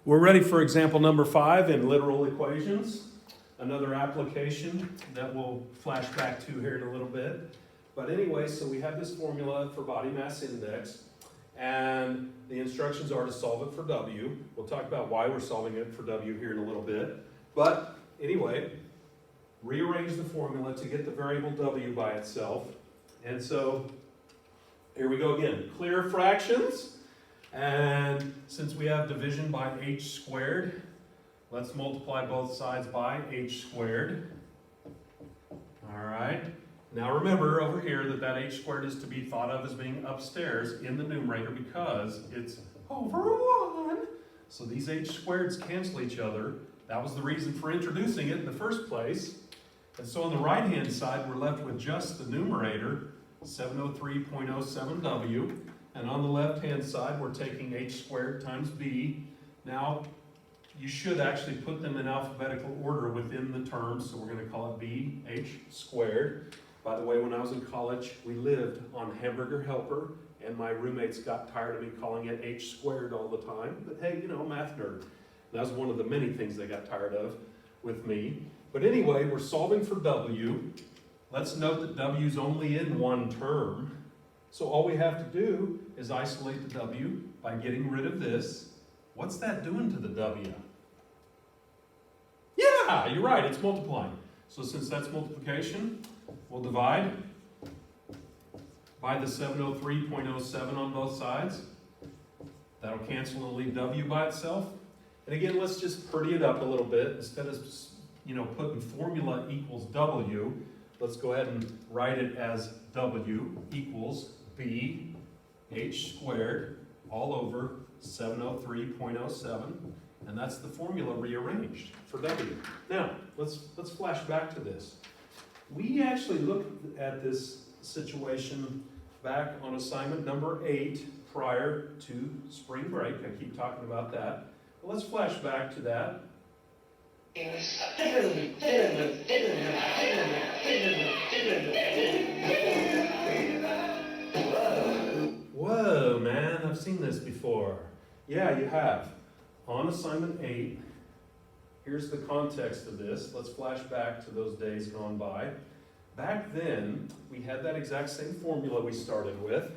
We're ready for example number 5 in literal equations. Another application that we'll flash back to here in a little bit. But anyway, so we have this formula for body mass index, and the instructions are to solve it for W. We'll talk about why we're solving it for W here in a little bit. But anyway, rearrange the formula to get the variable W by itself. And so here we go again. Clear fractions. And since we have division by h squared, let's multiply both sides by h squared. All right. Now remember over here that h squared is to be thought of as being upstairs in the numerator because it's over 1. So these h squareds cancel each other. That was the reason for introducing it in the first place. And so on the right-hand side, we're left with just the numerator, 703.07w. And on the left-hand side, we're taking h squared times b. Now, you should actually put them in alphabetical order within the terms, so we're going to call it b h squared. By the way, when I was in college, we lived on Hamburger Helper, and my roommates got tired of me calling it h squared all the time. But hey, you know, math nerd. That was one of the many things they got tired of with me. But anyway, we're solving for w. Let's note that w is only in one term. So all we have to do is isolate the w by getting rid of this. What's that doing to the w? Yeah, you're right, it's multiplying. So since that's multiplication, we'll divide by the 703.07 on both sides. That'll cancel and leave w by itself. And again, let's just pretty it up a little bit. Instead of, putting formula equals w, let's go ahead and write it as w equals b h squared all over 703.07. And that's the formula rearranged for w. Now, let's flash back to this. We actually looked at this situation back on assignment number 8 prior to spring break. I keep talking about that. But let's flash back to that. Whoa, man, I've seen this before. Yeah, you have. On assignment 8, here's the context of this. Let's flash back to those days gone by. Back then, we had that exact same formula we started with.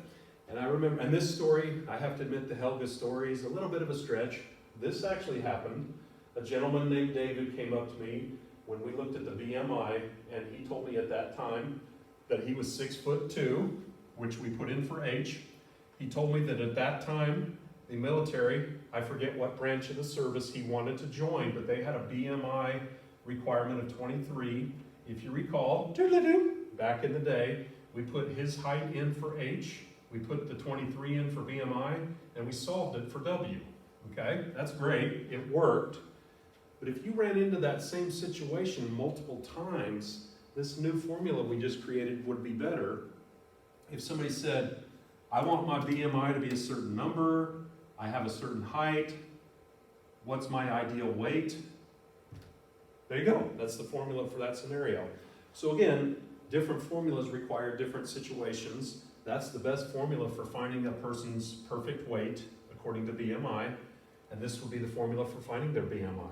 And I remember, and this story, I have to admit the Helga story is a little bit of a stretch. This actually happened. A gentleman named David came up to me when we looked at the BMI, and he told me at that time that he was 6'2", which we put in for H. He told me that at that time, the military, I forget what branch of the service he wanted to join, but they had a BMI requirement of 23. If you recall, back in the day, we put his height in for H, we put the 23 in for BMI, and we solved it for W. Okay, that's great, it worked. But if you ran into that same situation multiple times, this new formula we just created would be better. If somebody said, I want my BMI to be a certain number, I have a certain height, what's my ideal weight? There you go, that's the formula for that scenario. So again, different formulas require different situations. That's the best formula for finding a person's perfect weight according to BMI, and this will be the formula for finding their BMI.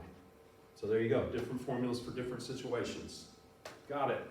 So there you go, different formulas for different situations. Got it.